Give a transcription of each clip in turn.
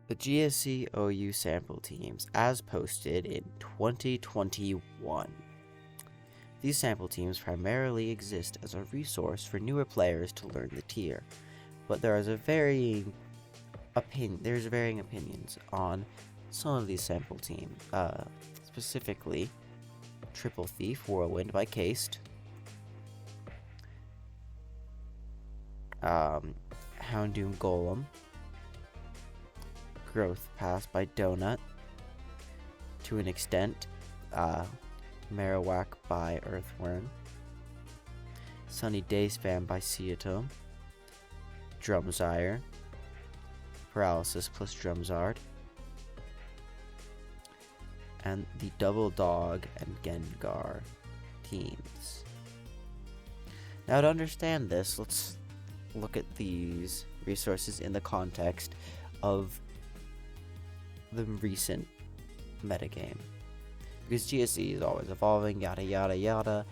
The GSC OU sample teams as posted in 2021. These sample teams primarily exist as a resource for newer players to learn the tier, but there's varying opinions on some of these sample teams, specifically Triple Thief Whirlwind by Cased, Houndoom Golem, Growth Pass by Donut, to an extent, Marowak by Earthworm, Sunny Day Spam by Seattle, Drumzire, Paralysis plus Drumzard, and the Double Dog and Gengar teams. Now, to understand this, let's look at these resources in the context of the recent metagame. Because GSE is always evolving, yada yada yada,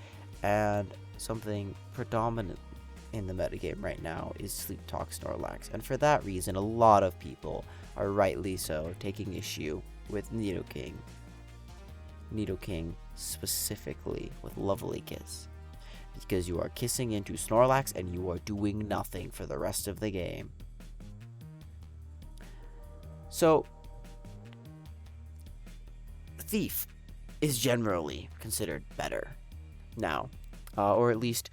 and something predominant in the metagame right now is Sleep Talk Snorlax, and for that reason, a lot of people are rightly so taking issue with Nidoking specifically with Lovely Kiss, because you are kissing into Snorlax and you are doing nothing for the rest of the game. So, Thief is generally considered better now, or at least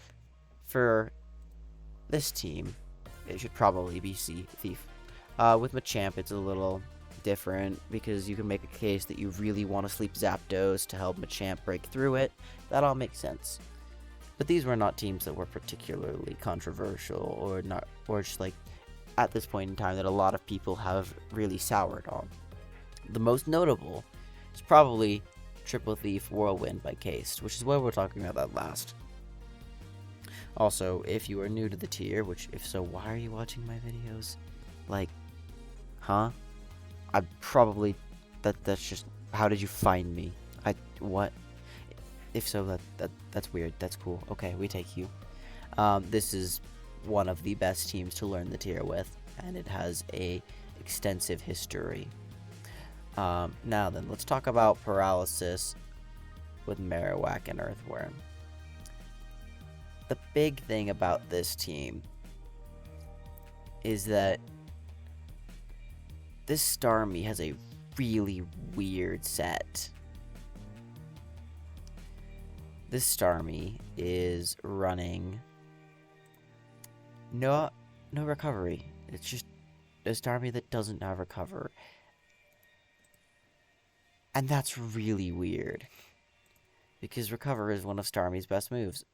for this team, it should probably be Thief. With Machamp, it's a little different because you can make a case that you really want to sleep Zapdos to help Machamp break through it. That all makes sense. But these were not teams that were particularly controversial or just like at this point in time that a lot of people have really soured on. The most notable is probably Triple Thief Whirlwind by Cased, which is what we're talking about that last. Also, if you are new to the tier, which if so, why are you watching my videos? Like, huh? I probably that's just, how did you find me? What? If so, that's weird. That's cool. Okay, we take you. This is one of the best teams to learn the tier with, and it has a extensive history. Now then, let's talk about Paralysis with Marowak and Earthworm. The big thing about this team is that this Starmie has a really weird set. This Starmie is running no recovery. It's just a Starmie that doesn't have recover. And that's really weird, because recover is one of Starmie's best moves.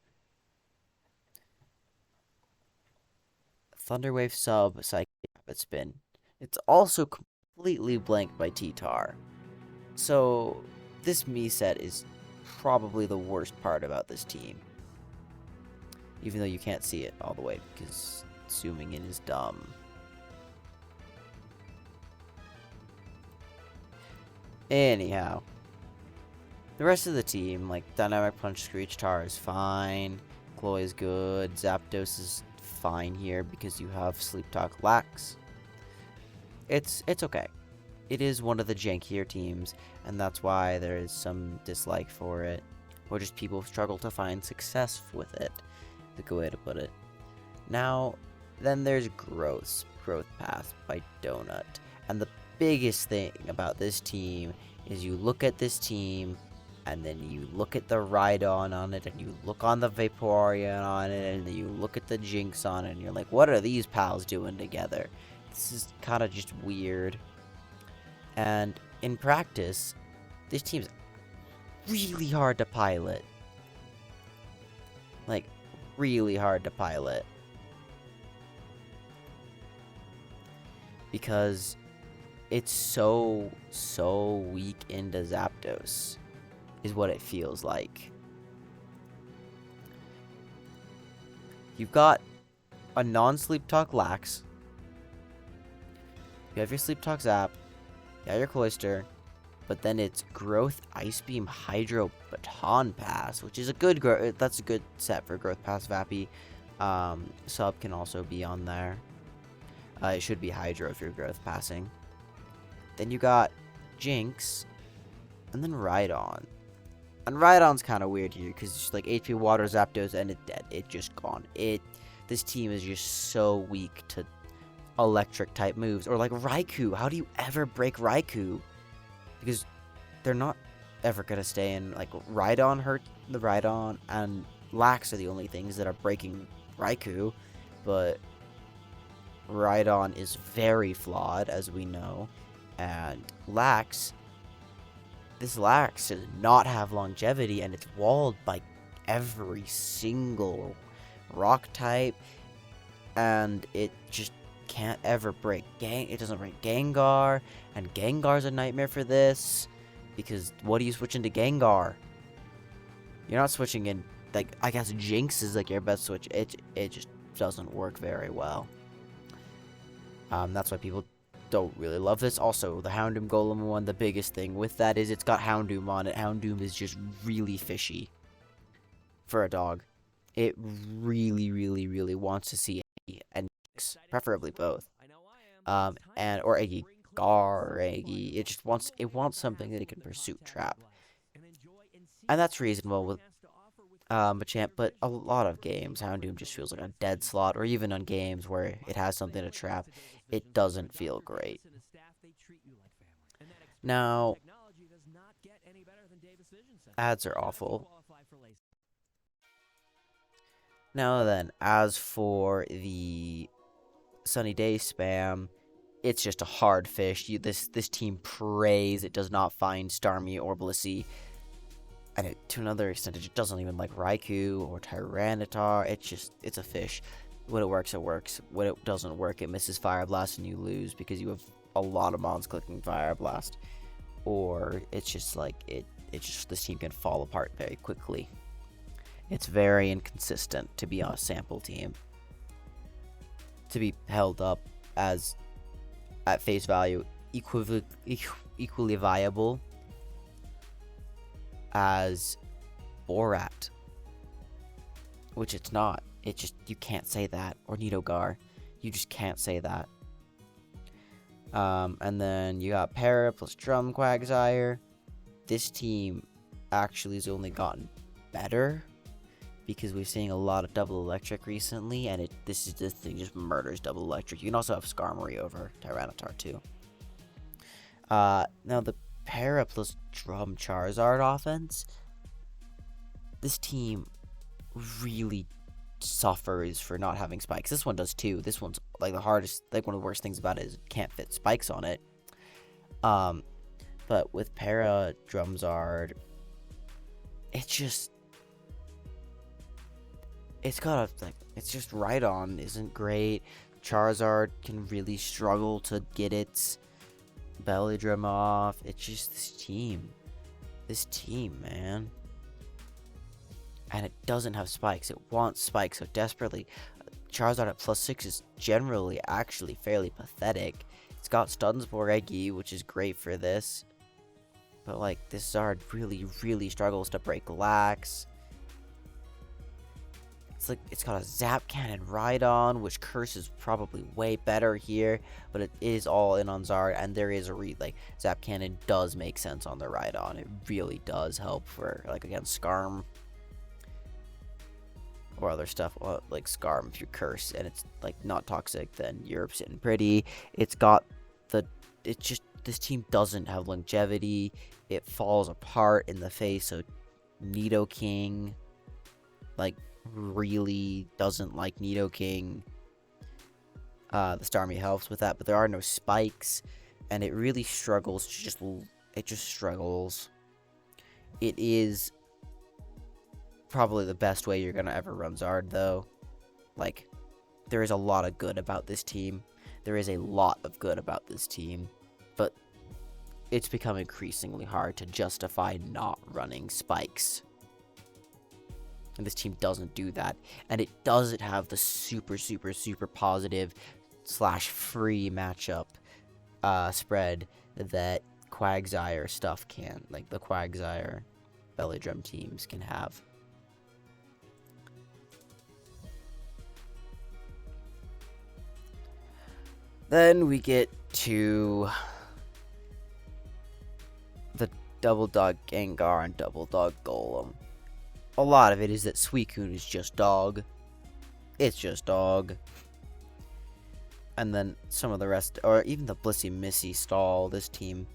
Thunderwave sub Psychic Rapid Spin. It's also completely blanked by T-Tar. So this Mii set is probably the worst part about this team. Even though you can't see it all the way because zooming in is dumb. Anyhow, the rest of the team, like Dynamic Punch Screech Tar is fine, Chloe is good, Zapdos is fine here because you have Sleep Talk Lax. It's okay. It is one of the jankier teams, and that's why there is some dislike for it, or just people struggle to find success with it, the good way to put it. Now, then there's Growth Path by Donut, and the biggest thing about this team is you look at this team, and then you look at the Rhydon on it, and you look on the Vaporeon on it, and then you look at the Jinx on it, and you're like, what are these pals doing together? This is kind of just weird. And in practice, this team's really hard to pilot. Like, really hard to pilot. Because it's so weak into Zapdos, is what it feels like. You've got a non-Sleep Talk Lax. You have your Sleep Talk Zap. You have your Cloyster. But then it's Growth Ice Beam Hydro Baton Pass, which is a good that's a good set for Growth Pass Vappy. Sub can also be on there. It should be Hydro if you're Growth Passing. Then you got Jinx, and then Rhydon. And Rhydon's kind of weird here, because it's like HP Water, Zapdos, and it's dead. It's just gone. This team is just so weak to electric type moves. Or like Raikou. How do you ever break Raikou? Because they're not ever going to stay in. Like Rhydon hurt the Rhydon, and Lax are the only things that are breaking Raikou. But Rhydon is very flawed, as we know. And this Lax does not have longevity, and it's walled by every single rock type, and it just can't ever break it doesn't break Gengar, and Gengar's a nightmare for this, because what do you switch into Gengar? You're not switching in, like, I guess Jinx is like your best switch. It just doesn't work very well. That's why people don't really love this. Also, the Houndoom Golem one, the biggest thing with that is it's got Houndoom on it. Houndoom is just really fishy for a dog. It really, really, really wants to see Eggy and Jinx, preferably both. Or Eggy, Gar, Eggy. It wants something that it can pursue trap. And that's reasonable with Machamp, but a lot of games, Houndoom just feels like a dead slot, or even on games where it has something to trap, it doesn't feel great. Now, ads are awful. Now then, as for the Sunny Day spam, it's just a hard fish. This team prays it does not find Starmie or Blissey. And to another extent, it doesn't even like Raikou or Tyranitar. It's a fish. When it works, it works. When it doesn't work, it misses Fire Blast and you lose because you have a lot of mons clicking Fire Blast. Or it's just like, this team can fall apart very quickly. It's very inconsistent to be on a sample team. To be held up as, at face value, equally viable as Borat, which it's not. You can't say that. Or Nidogar, you just can't say that. And then you got Para plus Drum Quagsire. This team actually has only gotten better because we're seeing a lot of double electric recently, and this thing just murders double electric. You can also have Skarmory over Tyranitar too. Now the Para plus Drum Charizard offense, this team really suffers for not having spikes. This one does too. This one's like the hardest, like one of the worst things about it is it can't fit spikes on it. But with Para Drumzard, it's just Rhydon isn't great. Charizard can really struggle to get its belly drum off. It's just this team, man. And it doesn't have spikes. It wants spikes so desperately. Charizard at +6 is generally actually fairly pathetic. It's got Stunspore Eggy, which is great for this. But like, this Zard really, really struggles to break Lax. It's like, it's got a Zap Cannon Rhydon, which Curse is probably way better here. But it is all in on Zard, and there is a Zap Cannon does make sense on the Rhydon. It really does help for, like, against Skarm. Or other stuff, like Skarm if you Curse and it's like not toxic, then you're sitting pretty. This team doesn't have longevity. It falls apart in the face of Nidoking. Like, really doesn't like Nidoking. The Starmie helps with that, but there are no spikes, and it really struggles it just struggles. It is probably the best way you're gonna ever run Zard, though. Like, there is a lot of good about this team. But it's become increasingly hard to justify not running spikes. And this team doesn't do that. And it doesn't have the super, super, super positive / free matchup spread that Quagsire stuff can. Like, the Quagsire Belly Drum teams can have. Then we get to Double Dog Gengar and Double Dog Golem. A lot of it is that Suicune is just dog. It's just dog. And then some of the rest, or even the Blissey Missy stall, this team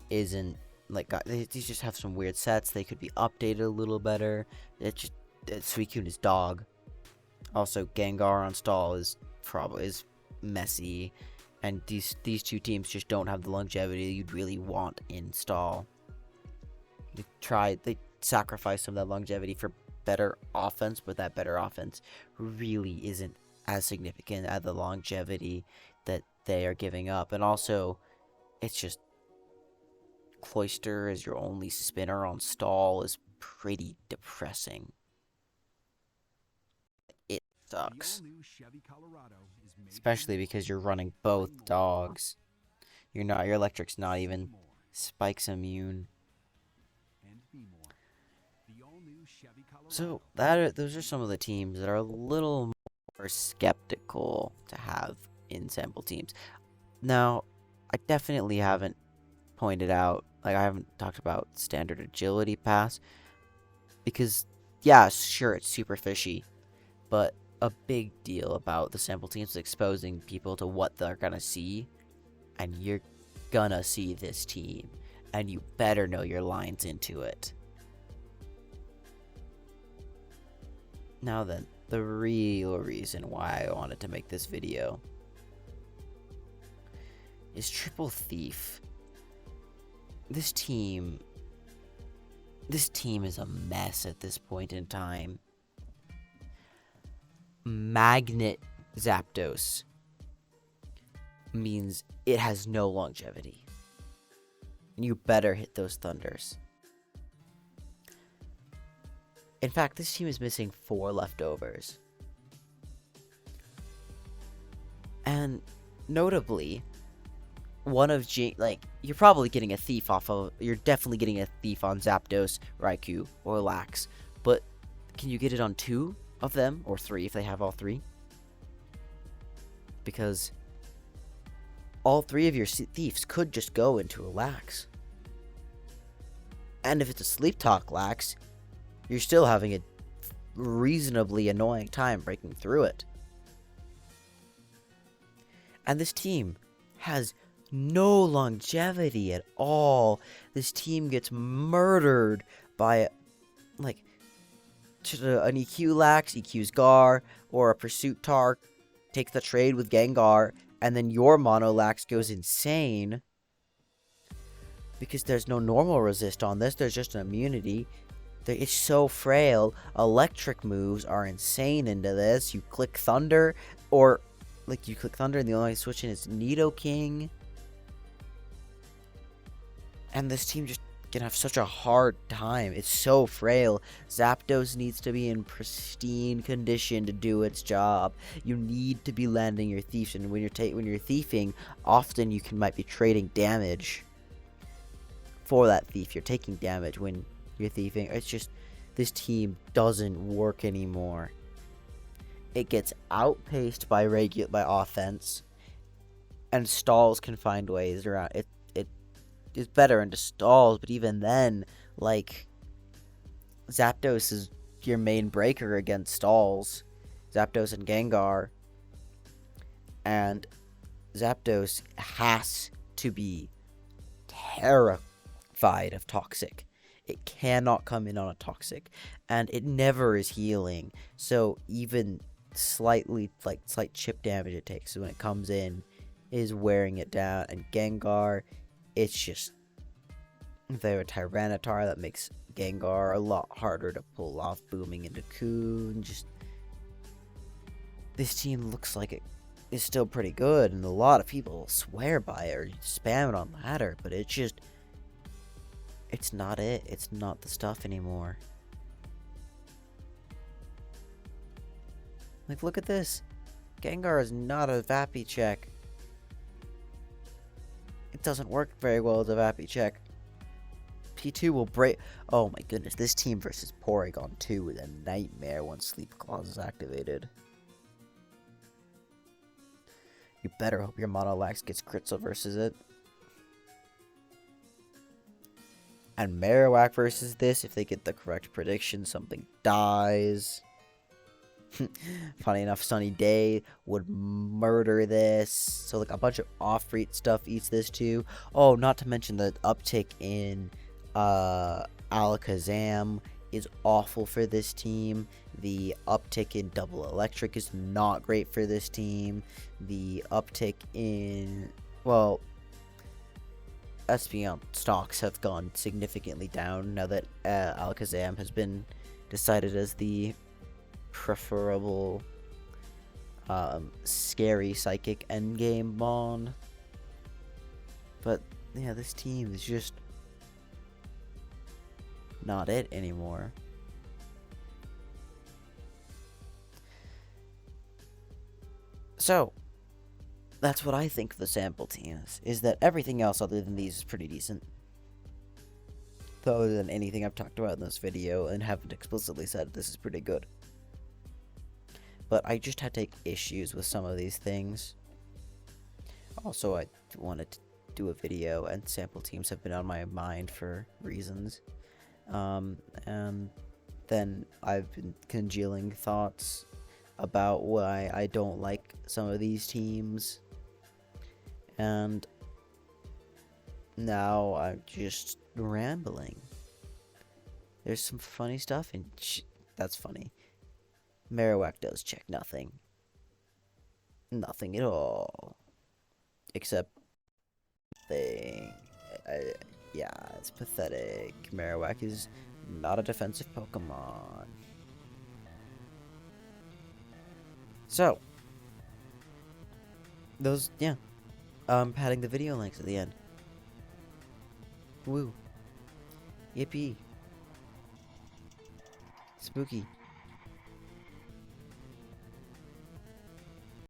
isn't, like, these just have some weird sets. They could be updated a little better. Suicune is dog. Also, Gengar on stall is messy. And these two teams just don't have the longevity you'd really want in stall. They sacrifice some of that longevity for better offense, but that better offense really isn't as significant as the longevity that they are giving up. And also, it's just Cloyster as your only spinner on stall is pretty depressing. It sucks. Especially because you're running both dogs. Your electric's not even Spike's immune. So those are some of the teams that are a little more skeptical to have in sample teams. Now, I definitely haven't pointed out, like, I haven't talked about standard agility pass, because yeah, sure, it's super fishy, but a big deal about the sample teams is exposing people to what they're gonna see, and you're gonna see this team, and you better know your lines into it. Now then, the real reason why I wanted to make this video is Triple Thief. This team is a mess at this point in time. Magnet Zapdos means it has no longevity. You better hit those thunders. In fact, this team is missing 4 leftovers. And notably, one of you're probably getting a thief you're definitely getting a thief on Zapdos, Raikou, or Lax. But can you get it on 2 of them, or 3 if they have all 3? Because all 3 of your thieves could just go into a Lax. And if it's a Sleep Talk Lax, you're still having a reasonably annoying time breaking through it. And this team has no longevity at all. This team gets murdered by, like, an EQ Lax, EQ's Gar, or a Pursuit Tark takes the trade with Gengar, and then your Mono Lax goes insane. Because there's no normal resist on this, there's just an immunity. It's so frail. Electric moves are insane into this. You click Thunder, or like you click Thunder and the only way to switch in is Nidoking. And this team just can have such a hard time. It's so frail. Zapdos needs to be in pristine condition to do its job. You need to be landing your thieves, and when you're thiefing, often you might be trading damage for that thief. You're taking damage when you're thieving. It's just, this team doesn't work anymore. It gets outpaced by offense, and stalls can find ways around it. It is better into stalls, but even then, like, Zapdos is your main breaker against stalls. Zapdos and Gengar, and Zapdos has to be terrified of Toxic. It cannot come in on a Toxic, and it never is healing. So even slight chip damage it takes when it comes in is wearing it down. And Gengar, it's just, they're a Tyranitar that makes Gengar a lot harder to pull off booming into Coon. Just, this team looks like it is still pretty good, and a lot of people swear by it or spam it on ladder, but it's just, it's not it. It's not the stuff anymore. Like, look at this. Gengar is not a Vappy check. It doesn't work very well as a Vappy check. P2 will break. Oh my goodness, this team versus Porygon 2 is a nightmare once Sleep Clause is activated. You better hope your Monolax gets Kritzel versus it. And Marowak versus this, if they get the correct prediction, something dies. Funny enough, Sunny Day would murder this. So, like, a bunch of off-rate stuff eats this too. Oh, not to mention the uptick in Alakazam is awful for this team. The uptick in Double Electric is not great for this team. The uptick in, well, Espeon stocks have gone significantly down now that Alakazam has been decided as the preferable scary psychic endgame mon. But yeah, this team is just not it anymore. So that's what I think of the sample team is that everything else other than these is pretty decent. Other than anything I've talked about in this video and haven't explicitly said this is pretty good. But I just had to take issues with some of these things. Also, I wanted to do a video, and sample teams have been on my mind for reasons. And then I've been congealing thoughts about why I don't like some of these teams. And now I'm just rambling. There's some funny stuff, and that's funny. Marowak does check nothing. Nothing at all. Except thing. Yeah, it's pathetic. Marowak is not a defensive Pokemon. So, those, yeah. Padding the video links at the end. Woo. Yippee. Spooky.